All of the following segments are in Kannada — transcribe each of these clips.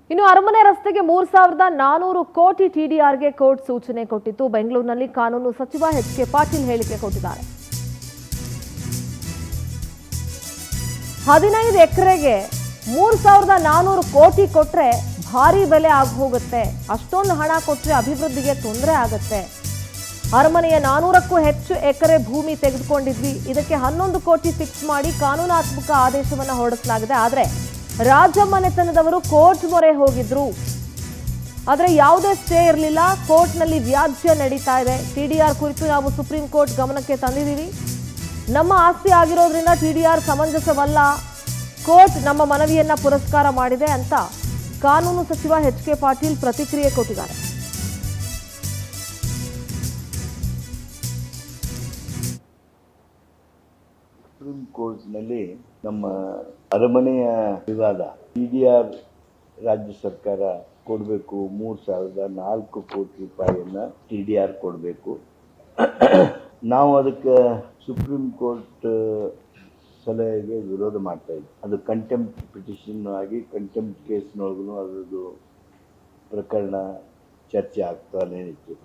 ಇನ್ನು ಅರಮನೆ ರಸ್ತೆಗೆ 3,400 ಕೋಟಿ ಟಿಡಿಆರ್ಗೆ ಕೋರ್ಟ್ ಸೂಚನೆ ಕೊಟ್ಟಿತ್ತು. ಬೆಂಗಳೂರಿನಲ್ಲಿ ಕಾನೂನು ಸಚಿವ ಎಚ್.ಕೆ. ಪಾಟೀಲ್ ಹೇಳಿಕೆ ಕೊಟ್ಟಿದ್ದಾರೆ. 15 ಎಕರೆಗೆ 3,400 ಕೋಟಿ ಕೊಟ್ರೆ ಭಾರಿ ಬೆಲೆ ಹೋಗುತ್ತೆ. ಅಷ್ಟೊಂದು ಹಣ ಕೊಟ್ರೆ ಅಭಿವೃದ್ಧಿಗೆ ತೊಂದರೆ ಆಗುತ್ತೆ. ಅರಮನೆಯ 400ಕ್ಕೂ ಹೆಚ್ಚು ಎಕರೆ ಭೂಮಿ ತೆಗೆದುಕೊಂಡಿದ್ವಿ. ಇದಕ್ಕೆ 11 ಕೋಟಿ ಫಿಕ್ಸ್ ಮಾಡಿ ಕಾನೂನಾತ್ಮಕ ಆದೇಶವನ್ನು ಹೊರಡಿಸಲಾಗಿದೆ. ಆದರೆ ರಾಜಮನೆತನದವರು ಕೋರ್ಟ್ ಮೊರೆ ಹೋಗಿದ್ರು. ಆದರೆ ಯಾವುದೇ ಸ್ಟೇ ಇರಲಿಲ್ಲ. ಕೋರ್ಟ್ನಲ್ಲಿ ವ್ಯಾಜ್ಯ ನಡೀತಾ ಇದೆ. ಟಿಡಿಆರ್ ಕುರಿತು ನಾವು ಸುಪ್ರೀಂ ಕೋರ್ಟ್ ಗಮನಕ್ಕೆ ತಂದಿದ್ದೀವಿ. ನಮ್ಮ ಆಸ್ತಿ ಆಗಿರೋದ್ರಿಂದ ಟಿಡಿಆರ್ ಸಮಂಜಸವಲ್ಲ. ಕೋರ್ಟ್ ನಮ್ಮ ಮನವಿಯನ್ನ ಪುರಸ್ಕಾರ ಮಾಡಿದೆ ಅಂತ ಕಾನೂನು ಸಚಿವ ಎಚ್.ಕೆ. ಪಾಟೀಲ್ ಪ್ರತಿಕ್ರಿಯೆ ಕೊಟ್ಟಿದ್ದಾರೆ. ಸುಪ್ರೀಂ ಕೋರ್ಟ್ನಲ್ಲಿ ನಮ್ಮ ಅರಮನೆಯ ವಿವಾದ ಟಿಡಿಆರ್ ರಾಜ್ಯ ಸರ್ಕಾರ ಕೊಡಬೇಕು. 3,004 ಕೋಟಿ ರೂಪಾಯಿಯನ್ನ ಟಿಡಿಆರ್ ಕೊಡಬೇಕು. ನಾವು ಅದಕ್ಕೆ ಸುಪ್ರೀಂ ಕೋರ್ಟ್ ಸಲಹೆಗೆ ವಿರೋಧ ಮಾಡ್ತಾ ಇದ್ವಿ. ಅದು ಕಂಟೆಂಪ್ಟ್ ಪಿಟಿಷನ್ ಆಗಿ ಕಂಟೆಂಪ್ಟ್ ಕೇಸ್ನೊಳಗೂ ಅದರದ್ದು ಪ್ರಕರಣ ಚರ್ಚೆ ಆಗ್ತಾನೆ ಇತ್ತು.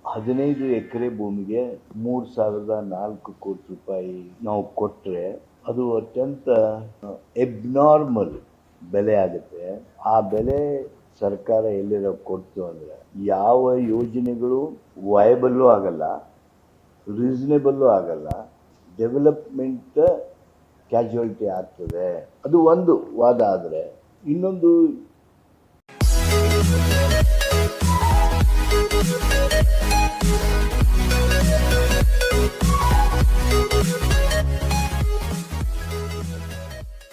15 ಎಕರೆ ಭೂಮಿಗೆ 3,004 ಕೋಟಿ ರೂಪಾಯಿ ನಾವು ಕೊಟ್ಟರೆ ಅದು ಅತ್ಯಂತ ಎಬ್ನಾರ್ಮಲ್ ಬೆಲೆ ಆಗುತ್ತೆ. ಆ ಬೆಲೆ ಸರ್ಕಾರ ಎಲ್ಲಿರೋ ಕೊಡ್ತು ಅಂದರೆ ಯಾವ ಯೋಜನೆಗಳು ವಯಬಲ್ಲು ಆಗಲ್ಲ, ರೀಸನೇಬಲ್ಲು ಆಗಲ್ಲ, ಡೆವಲಪ್ಮೆಂಟ್ ಕ್ಯಾಜುಯಾಲಿಟಿ ಆಗ್ತದೆ. ಅದು ಒಂದು ವಾದ. ಆದರೆ ಇನ್ನೊಂದು